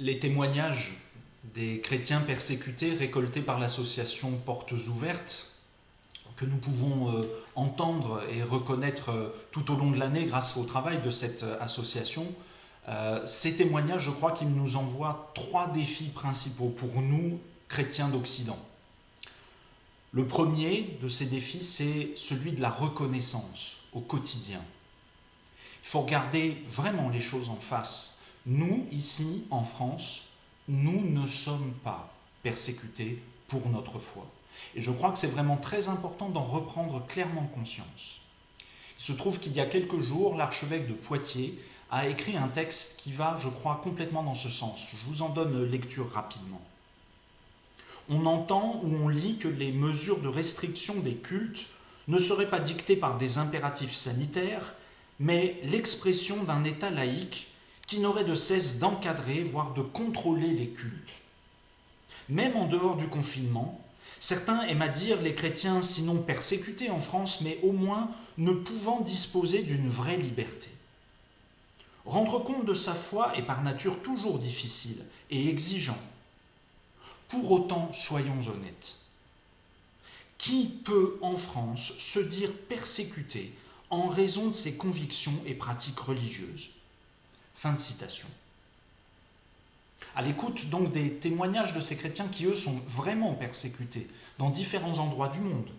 Les témoignages des chrétiens persécutés récoltés par l'association Portes Ouvertes, que nous pouvons entendre et reconnaître tout au long de l'année grâce au travail de cette association, ces témoignages, je crois qu'ils nous envoient 3 défis principaux pour nous, chrétiens d'Occident. Le premier de ces défis, c'est celui de la reconnaissance au quotidien. Il faut regarder vraiment les choses en face. Nous, ici, en France, nous ne sommes pas persécutés pour notre foi. Et je crois que c'est vraiment très important d'en reprendre clairement conscience. Il se trouve qu'il y a quelques jours, l'archevêque de Poitiers a écrit un texte qui va, je crois, complètement dans ce sens. Je vous en donne lecture rapidement. On entend ou on lit que les mesures de restriction des cultes ne seraient pas dictées par des impératifs sanitaires, mais l'expression d'un État laïque qui n'aurait de cesse d'encadrer, voire de contrôler les cultes. Même en dehors du confinement, certains aiment à dire les chrétiens sinon persécutés en France, mais au moins ne pouvant disposer d'une vraie liberté. Rendre compte de sa foi est par nature toujours difficile et exigeant. Pour autant, soyons honnêtes. Qui peut en France se dire persécuté en raison de ses convictions et pratiques religieuses ? Fin de citation. À l'écoute donc des témoignages de ces chrétiens qui, eux, sont vraiment persécutés dans différents endroits du monde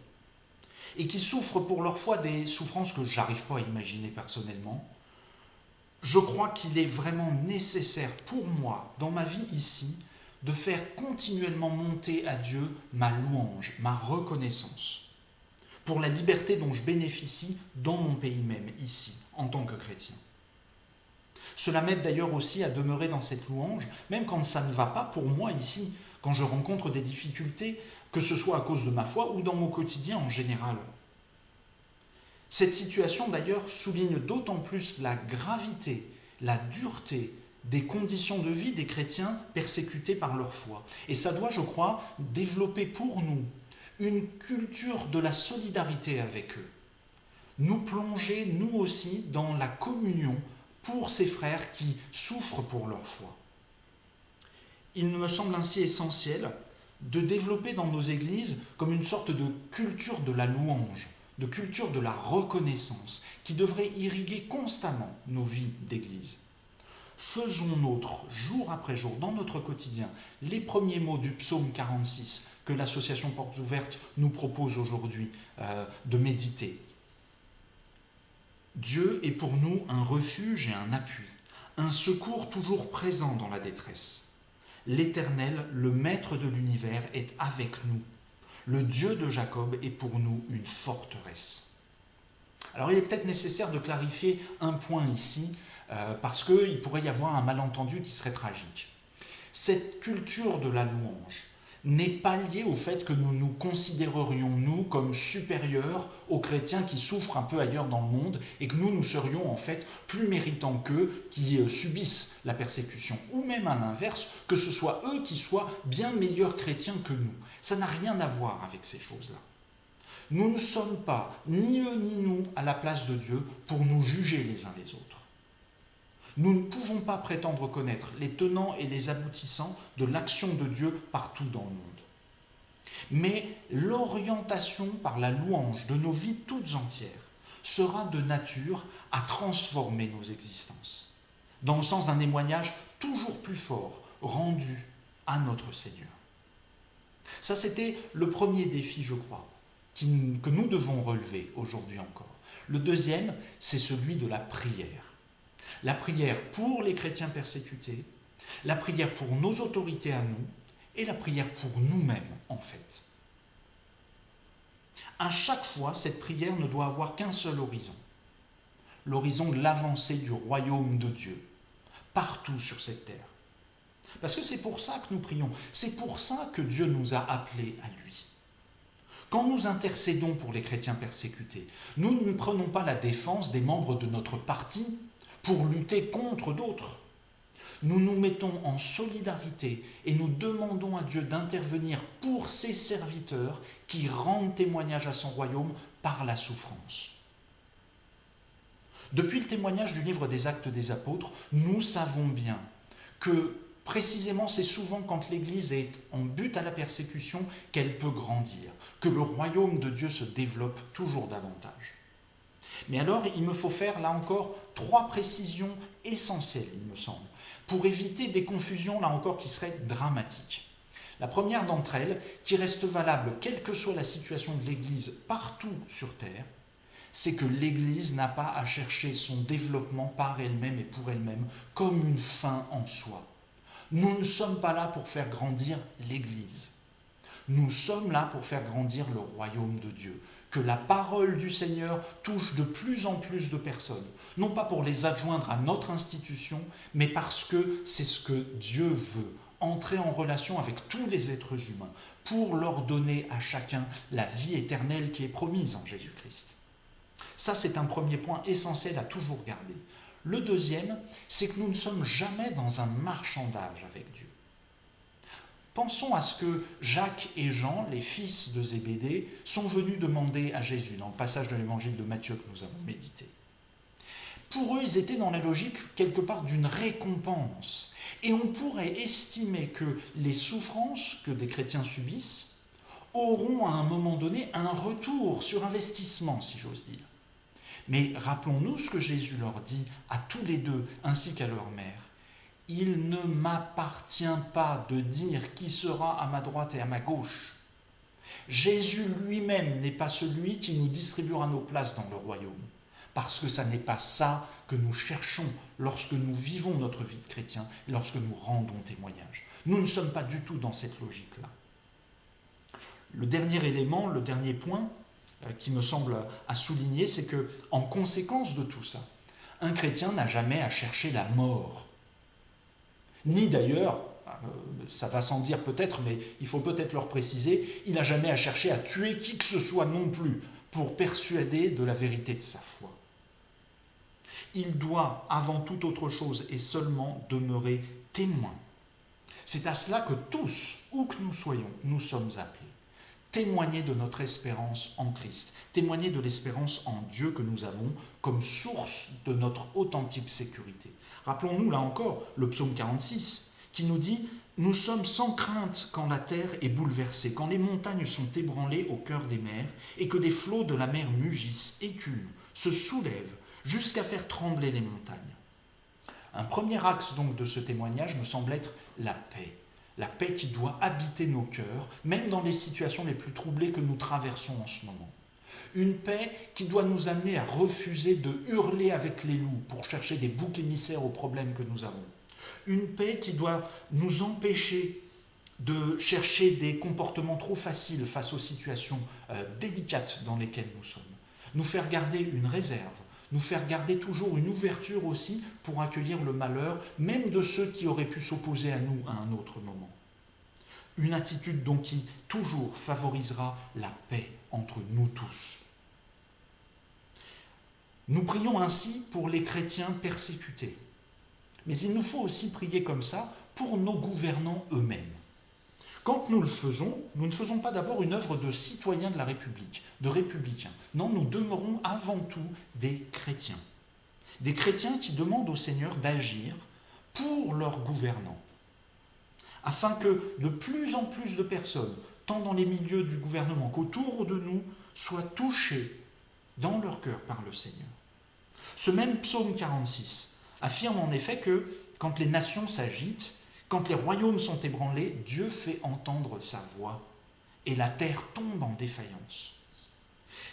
et qui souffrent pour leur foi des souffrances que je n'arrive pas à imaginer personnellement, je crois qu'il est vraiment nécessaire pour moi, dans ma vie ici, de faire continuellement monter à Dieu ma louange, ma reconnaissance, pour la liberté dont je bénéficie dans mon pays même, ici, en tant que chrétien. Cela m'aide d'ailleurs aussi à demeurer dans cette louange, même quand ça ne va pas pour moi ici, quand je rencontre des difficultés, que ce soit à cause de ma foi ou dans mon quotidien en général. Cette situation d'ailleurs souligne d'autant plus la gravité, la dureté des conditions de vie des chrétiens persécutés par leur foi. Et ça doit, je crois, développer pour nous une culture de la solidarité avec eux. Nous plonger, nous aussi, dans la communion pour ces frères qui souffrent pour leur foi. Il me semble ainsi essentiel de développer dans nos églises comme une sorte de culture de la louange, de culture de la reconnaissance, qui devrait irriguer constamment nos vies d'église. Faisons nôtre, jour après jour, dans notre quotidien, les premiers mots du psaume 46 que l'association Portes Ouvertes nous propose aujourd'hui de méditer. Dieu est pour nous un refuge et un appui, un secours toujours présent dans la détresse. L'Éternel, le Maître de l'univers, est avec nous. Le Dieu de Jacob est pour nous une forteresse. Alors il est peut-être nécessaire de clarifier un point ici, parce qu'il pourrait y avoir un malentendu qui serait tragique. Cette culture de la louange n'est pas liée au fait que nous nous considérerions, nous, comme supérieurs aux chrétiens qui souffrent un peu ailleurs dans le monde et que nous serions en fait plus méritants qu'eux qui subissent la persécution. Ou même à l'inverse, que ce soit eux qui soient bien meilleurs chrétiens que nous. Ça n'a rien à voir avec ces choses-là. Nous ne sommes pas, ni eux ni nous, à la place de Dieu pour nous juger les uns les autres. Nous ne pouvons pas prétendre connaître les tenants et les aboutissants de l'action de Dieu partout dans le monde. Mais l'orientation par la louange de nos vies toutes entières sera de nature à transformer nos existences, dans le sens d'un témoignage toujours plus fort rendu à notre Seigneur. Ça, c'était le premier défi, je crois, que nous devons relever aujourd'hui encore. Le deuxième, c'est celui de la prière. La prière pour les chrétiens persécutés, la prière pour nos autorités à nous et la prière pour nous-mêmes en fait. À chaque fois, cette prière ne doit avoir qu'un seul horizon, l'horizon de l'avancée du royaume de Dieu, partout sur cette terre. Parce que c'est pour ça que nous prions, c'est pour ça que Dieu nous a appelés à lui. Quand nous intercédons pour les chrétiens persécutés, nous ne prenons pas la défense des membres de notre parti pour lutter contre d'autres. Nous nous mettons en solidarité et nous demandons à Dieu d'intervenir pour ses serviteurs qui rendent témoignage à son royaume par la souffrance. Depuis le témoignage du livre des Actes des Apôtres, nous savons bien que Précisément, c'est souvent quand l'Église est en but à la persécution qu'elle peut grandir, que le royaume de Dieu se développe toujours davantage. Mais alors, il me faut faire, là encore, 3 précisions essentielles, il me semble, pour éviter des confusions, là encore, qui seraient dramatiques. La première d'entre elles, qui reste valable quelle que soit la situation de l'Église partout sur Terre, c'est que l'Église n'a pas à chercher son développement par elle-même et pour elle-même comme une fin en soi. Nous ne sommes pas là pour faire grandir l'Église. Nous sommes là pour faire grandir le royaume de Dieu. Que la parole du Seigneur touche de plus en plus de personnes. Non pas pour les adjoindre à notre institution, mais parce que c'est ce que Dieu veut. Entrer en relation avec tous les êtres humains pour leur donner à chacun la vie éternelle qui est promise en Jésus-Christ. Ça, c'est un premier point essentiel à toujours garder. Le deuxième, c'est que nous ne sommes jamais dans un marchandage avec Dieu. Pensons à ce que Jacques et Jean, les fils de Zébédée, sont venus demander à Jésus dans le passage de l'évangile de Matthieu que nous avons médité. Pour eux, ils étaient dans la logique quelque part d'une récompense. Et on pourrait estimer que les souffrances que des chrétiens subissent auront à un moment donné un retour sur investissement, si j'ose dire. Mais rappelons-nous ce que Jésus leur dit à tous les deux, ainsi qu'à leur mère. « Il ne m'appartient pas de dire qui sera à ma droite et à ma gauche. » Jésus lui-même n'est pas celui qui nous distribuera nos places dans le royaume, parce que ça n'est pas ça que nous cherchons lorsque nous vivons notre vie de chrétien et lorsque nous rendons témoignage. Nous ne sommes pas du tout dans cette logique-là. Le dernier élément, le dernier point qui me semble à souligner, c'est que, en conséquence de tout ça, un chrétien n'a jamais à chercher la mort. Ni d'ailleurs, ça va sans dire peut-être, mais il faut peut-être leur préciser, il n'a jamais à chercher à tuer qui que ce soit non plus pour persuader de la vérité de sa foi. Il doit, avant toute autre chose et seulement, demeurer témoin. C'est à cela que tous, où que nous soyons, nous sommes appelés. Témoigner de notre espérance en Christ, témoigner de l'espérance en Dieu que nous avons comme source de notre authentique sécurité. Rappelons-nous là encore le psaume 46 qui nous dit « Nous sommes sans crainte quand la terre est bouleversée, quand les montagnes sont ébranlées au cœur des mers et que les flots de la mer mugissent, éculent, se soulèvent jusqu'à faire trembler les montagnes. » Un premier axe donc de ce témoignage me semble être la paix qui doit habiter nos cœurs, même dans les situations les plus troublées que nous traversons en ce moment. Une paix qui doit nous amener à refuser de hurler avec les loups pour chercher des boucs émissaires aux problèmes que nous avons. Une paix qui doit nous empêcher de chercher des comportements trop faciles face aux situations délicates dans lesquelles nous sommes. Nous faire garder une réserve, nous faire garder toujours une ouverture aussi pour accueillir le malheur, même de ceux qui auraient pu s'opposer à nous à un autre moment. Une attitude donc qui toujours favorisera la paix entre nous tous. Nous prions ainsi pour les chrétiens persécutés. Mais il nous faut aussi prier comme ça pour nos gouvernants eux-mêmes. Quand nous le faisons, nous ne faisons pas d'abord une œuvre de citoyens de la République, de républicains. Non, nous demeurons avant tout des chrétiens. Des chrétiens qui demandent au Seigneur d'agir pour leurs gouvernants, afin que de plus en plus de personnes, tant dans les milieux du gouvernement qu'autour de nous, soient touchées dans leur cœur par le Seigneur. Ce même psaume 46 affirme en effet que quand les nations s'agitent, quand les royaumes sont ébranlés, Dieu fait entendre sa voix et la terre tombe en défaillance.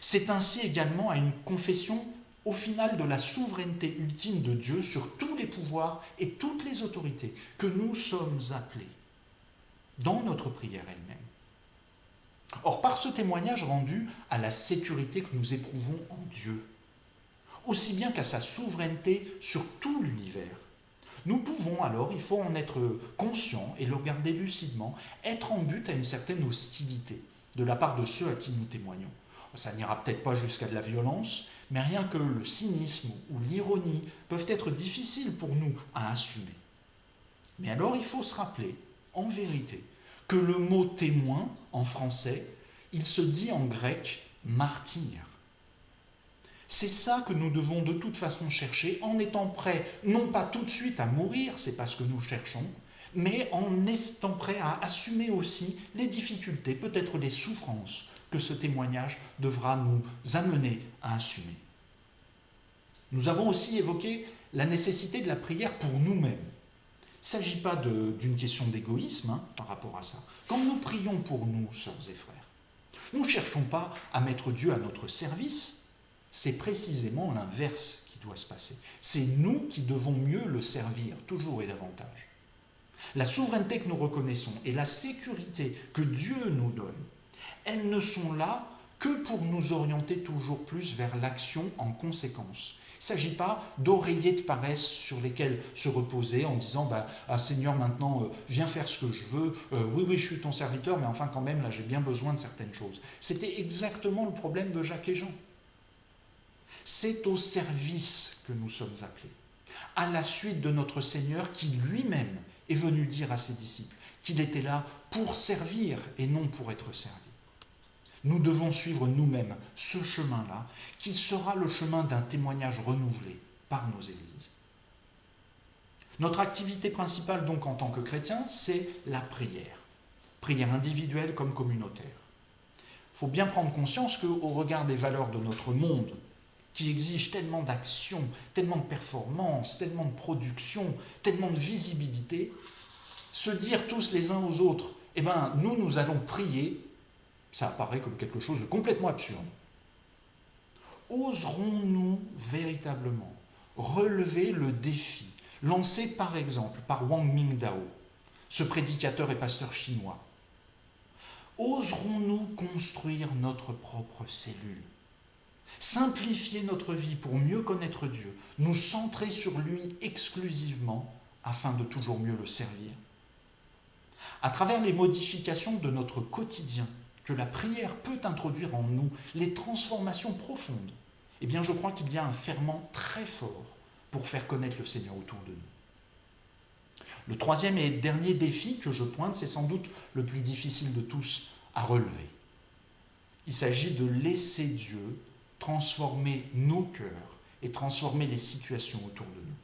C'est ainsi également à une confession au final de la souveraineté ultime de Dieu sur tous les pouvoirs et toutes les autorités que nous sommes appelés dans notre prière elle-même. Or, par ce témoignage rendu à la sécurité que nous éprouvons en Dieu, aussi bien qu'à sa souveraineté sur tout l'univers, nous pouvons alors, il faut en être conscient et le regarder lucidement, être en but à une certaine hostilité de la part de ceux à qui nous témoignons. Ça n'ira peut-être pas jusqu'à de la violence, mais rien que le cynisme ou l'ironie peuvent être difficiles pour nous à assumer. Mais alors il faut se rappeler, en vérité, que le mot témoin, en français, il se dit en grec martyr. C'est ça que nous devons de toute façon chercher en étant prêts, non pas tout de suite à mourir, c'est pas ce que nous cherchons, mais en étant prêt à assumer aussi les difficultés, peut-être les souffrances que ce témoignage devra nous amener à assumer. Nous avons aussi évoqué la nécessité de la prière pour nous-mêmes. Il ne s'agit pas d'une question d'égoïsme par rapport à ça. Quand nous prions pour nous, sœurs et frères, nous ne cherchons pas à mettre Dieu à notre service, c'est précisément l'inverse qui doit se passer. C'est nous qui devons mieux le servir, toujours et davantage. La souveraineté que nous reconnaissons et la sécurité que Dieu nous donne, elles ne sont là que pour nous orienter toujours plus vers l'action en conséquence. Il ne s'agit pas d'oreillers de paresse sur lesquels se reposer en disant Seigneur, maintenant, viens faire ce que je veux. Oui, je suis ton serviteur, mais enfin, quand même, là, j'ai bien besoin de certaines choses. C'était exactement le problème de Jacques et Jean. C'est au service que nous sommes appelés, à la suite de notre Seigneur qui lui-même est venu dire à ses disciples qu'il était là pour servir et non pour être servi. Nous devons suivre nous-mêmes ce chemin-là, qui sera le chemin d'un témoignage renouvelé par nos églises. Notre activité principale, donc, en tant que chrétiens, c'est la prière. Prière individuelle comme communautaire. Il faut bien prendre conscience qu'au regard des valeurs de notre monde, qui exigent tellement d'action, tellement de performance, tellement de production, tellement de visibilité, se dire tous les uns aux autres, nous allons prier, ça apparaît comme quelque chose de complètement absurde. Oserons-nous véritablement relever le défi lancé par exemple par Wang Mingdao, ce prédicateur et pasteur chinois? Oserons-nous construire notre propre cellule? Simplifier notre vie pour mieux connaître Dieu, nous centrer sur lui exclusivement afin de toujours mieux le servir. À travers les modifications de notre quotidien que la prière peut introduire en nous, les transformations profondes, je crois qu'il y a un ferment très fort pour faire connaître le Seigneur autour de nous. Le troisième et dernier défi que je pointe, c'est sans doute le plus difficile de tous à relever. Il s'agit de laisser Dieu transformer nos cœurs et transformer les situations autour de nous.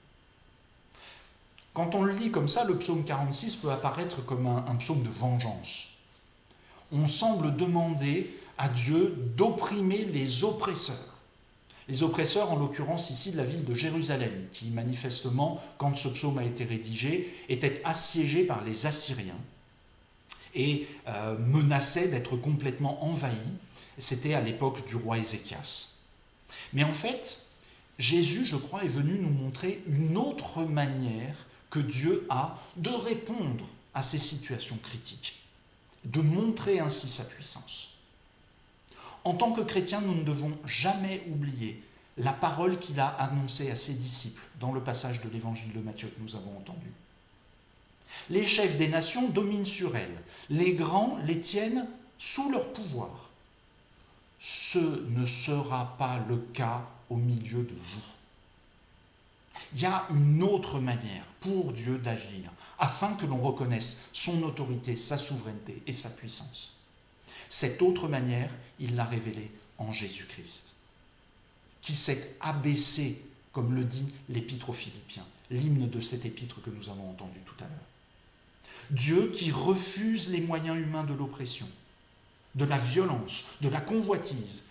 Quand on le lit comme ça, le psaume 46 peut apparaître comme un psaume de vengeance. On semble demander à Dieu d'opprimer les oppresseurs. Les oppresseurs, en l'occurrence ici de la ville de Jérusalem, qui manifestement, quand ce psaume a été rédigé, était assiégée par les Assyriens et menaçait d'être complètement envahie. C'était à l'époque du roi Ézéchias. Mais en fait, Jésus, je crois, est venu nous montrer une autre manière que Dieu a de répondre à ces situations critiques, de montrer ainsi sa puissance. En tant que chrétiens, nous ne devons jamais oublier la parole qu'il a annoncée à ses disciples dans le passage de l'évangile de Matthieu que nous avons entendu. Les chefs des nations dominent sur elles, les grands les tiennent sous leur pouvoir. Ce ne sera pas le cas au milieu de vous. Il y a une autre manière pour Dieu d'agir, afin que l'on reconnaisse son autorité, sa souveraineté et sa puissance. Cette autre manière, il l'a révélée en Jésus-Christ, qui s'est abaissé, comme le dit l'épître aux Philippiens, l'hymne de cette épître que nous avons entendu tout à l'heure. Dieu qui refuse les moyens humains de l'oppression, de la violence, de la convoitise.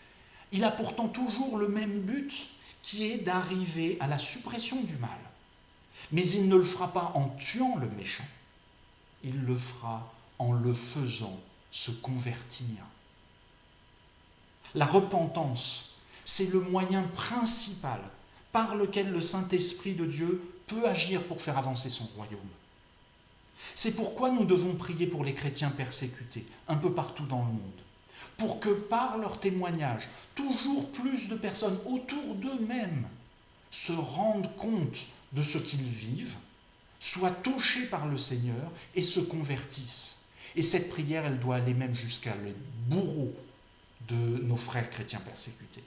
Il a pourtant toujours le même but, qui est d'arriver à la suppression du mal. Mais il ne le fera pas en tuant le méchant, il le fera en le faisant se convertir. La repentance, c'est le moyen principal par lequel le Saint-Esprit de Dieu peut agir pour faire avancer son royaume. C'est pourquoi nous devons prier pour les chrétiens persécutés, un peu partout dans le monde, pour que par leur témoignage, toujours plus de personnes autour d'eux-mêmes se rendent compte de ce qu'ils vivent, soient touchés par le Seigneur et se convertissent. Et cette prière, elle doit aller même jusqu'à les bourreaux de nos frères chrétiens persécutés.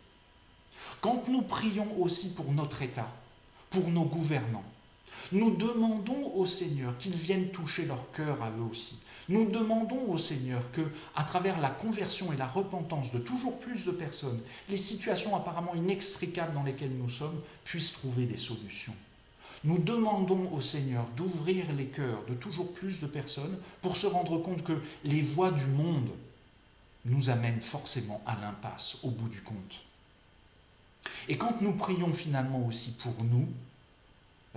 Quand nous prions aussi pour notre État, pour nos gouvernants, nous demandons au Seigneur qu'il vienne toucher leur cœur à eux aussi. Nous demandons au Seigneur que, à travers la conversion et la repentance de toujours plus de personnes, les situations apparemment inextricables dans lesquelles nous sommes puissent trouver des solutions. Nous demandons au Seigneur d'ouvrir les cœurs de toujours plus de personnes pour se rendre compte que les voies du monde nous amènent forcément à l'impasse au bout du compte. Et quand nous prions finalement aussi pour nous,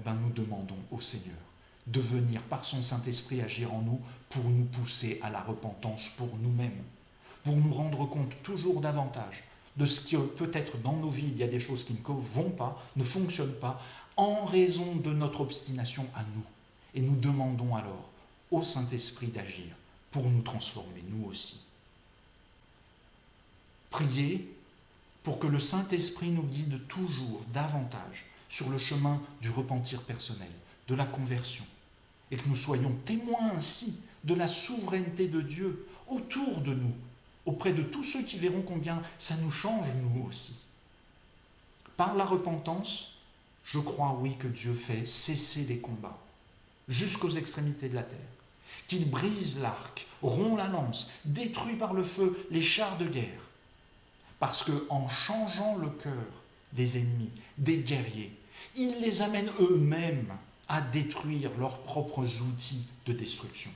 nous demandons au Seigneur de venir par son Saint-Esprit agir en nous pour nous pousser à la repentance pour nous-mêmes, pour nous rendre compte toujours davantage de ce que peut-être dans nos vies, il y a des choses qui ne vont pas, ne fonctionnent pas, en raison de notre obstination à nous. Et nous demandons alors au Saint-Esprit d'agir pour nous transformer, nous aussi. Priez pour que le Saint-Esprit nous guide toujours davantage sur le chemin du repentir personnel, de la conversion, et que nous soyons témoins ainsi de la souveraineté de Dieu autour de nous, auprès de tous ceux qui verront combien ça nous change nous aussi. Par la repentance, je crois, oui, que Dieu fait cesser les combats jusqu'aux extrémités de la terre, qu'il brise l'arc, rompt la lance, détruit par le feu les chars de guerre, parce qu'en changeant le cœur des ennemis, des guerriers, il les amène eux-mêmes à détruire leurs propres outils de destruction.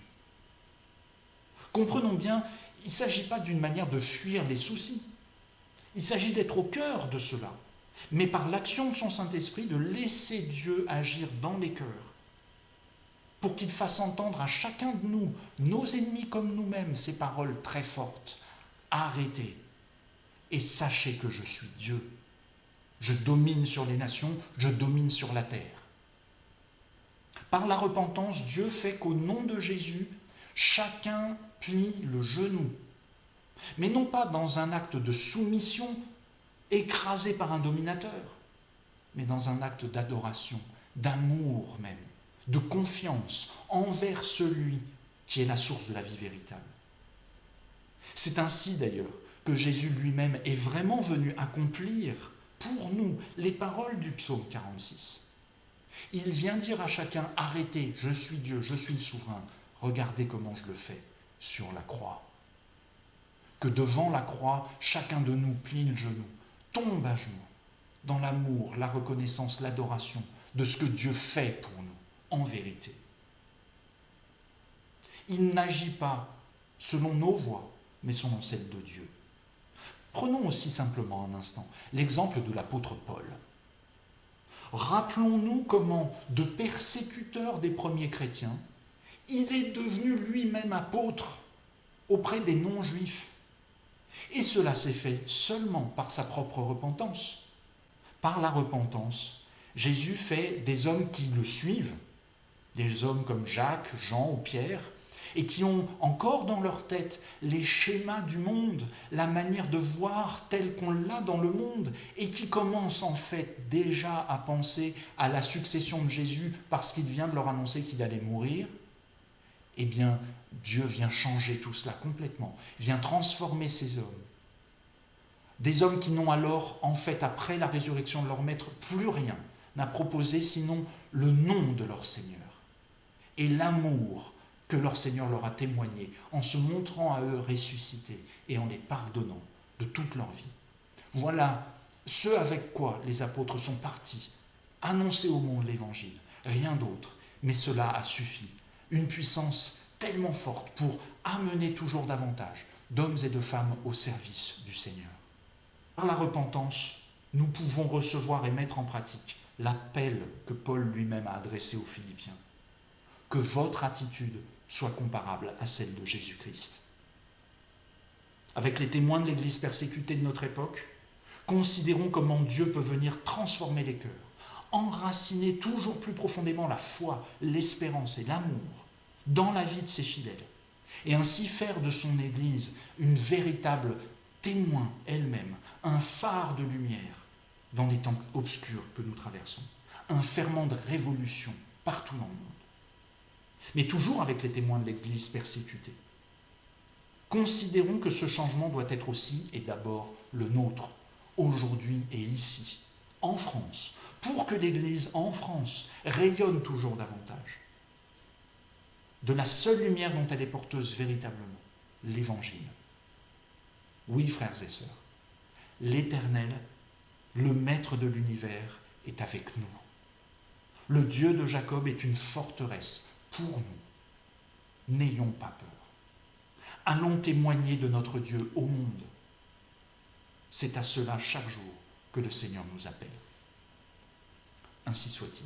Comprenons bien, il ne s'agit pas d'une manière de fuir les soucis. Il s'agit d'être au cœur de cela, mais par l'action de son Saint-Esprit, de laisser Dieu agir dans les cœurs, pour qu'il fasse entendre à chacun de nous, nos ennemis comme nous-mêmes, ces paroles très fortes. Arrêtez et sachez que je suis Dieu. Je domine sur les nations, je domine sur la terre. Par la repentance, Dieu fait qu'au nom de Jésus, chacun plie le genou. Mais non pas dans un acte de soumission, écrasé par un dominateur, mais dans un acte d'adoration, d'amour même, de confiance envers celui qui est la source de la vie véritable. C'est ainsi d'ailleurs que Jésus lui-même est vraiment venu accomplir pour nous les paroles du psaume 46. Il vient dire à chacun, arrêtez, je suis Dieu, je suis le souverain, regardez comment je le fais sur la croix. Que devant la croix, chacun de nous plie le genou, tombe à genoux, dans l'amour, la reconnaissance, l'adoration de ce que Dieu fait pour nous, en vérité. Il n'agit pas selon nos voies, mais selon celles de Dieu. Prenons aussi simplement un instant l'exemple de l'apôtre Paul. Rappelons-nous comment, de persécuteur des premiers chrétiens, il est devenu lui-même apôtre auprès des non-juifs. Et cela s'est fait seulement par sa propre repentance. Par la repentance, Jésus fait des hommes qui le suivent, des hommes comme Jacques, Jean ou Pierre, et qui ont encore dans leur tête les schémas du monde, la manière de voir telle qu'on l'a dans le monde, et qui commencent en fait déjà à penser à la succession de Jésus parce qu'il vient de leur annoncer qu'il allait mourir, eh bien Dieu vient changer tout cela complètement, vient transformer ces hommes. Des hommes qui n'ont alors, en fait, après la résurrection de leur maître, plus rien n'a proposé sinon le nom de leur Seigneur et l'amour que leur Seigneur leur a témoigné en se montrant à eux ressuscités et en les pardonnant de toute leur vie. Voilà ce avec quoi les apôtres sont partis, annoncer au monde l'évangile, rien d'autre, mais cela a suffi. Une puissance tellement forte pour amener toujours davantage d'hommes et de femmes au service du Seigneur. Par la repentance, nous pouvons recevoir et mettre en pratique l'appel que Paul lui-même a adressé aux Philippiens. Que votre attitude soit comparable à celle de Jésus-Christ. Avec les témoins de l'Église persécutée de notre époque, considérons comment Dieu peut venir transformer les cœurs, enraciner toujours plus profondément la foi, l'espérance et l'amour dans la vie de ses fidèles, et ainsi faire de son Église une véritable témoin elle-même, un phare de lumière dans les temps obscurs que nous traversons, un ferment de révolution partout dans le monde. Mais toujours avec les témoins de l'Église persécutée. Considérons que ce changement doit être aussi et d'abord le nôtre, aujourd'hui et ici, en France, pour que l'Église en France rayonne toujours davantage de la seule lumière dont elle est porteuse véritablement, l'Évangile. Oui, frères et sœurs, l'Éternel, le Maître de l'univers, est avec nous. Le Dieu de Jacob est une forteresse pour nous. N'ayons pas peur. Allons témoigner de notre Dieu au monde. C'est à cela chaque jour que le Seigneur nous appelle. Ainsi soit-il.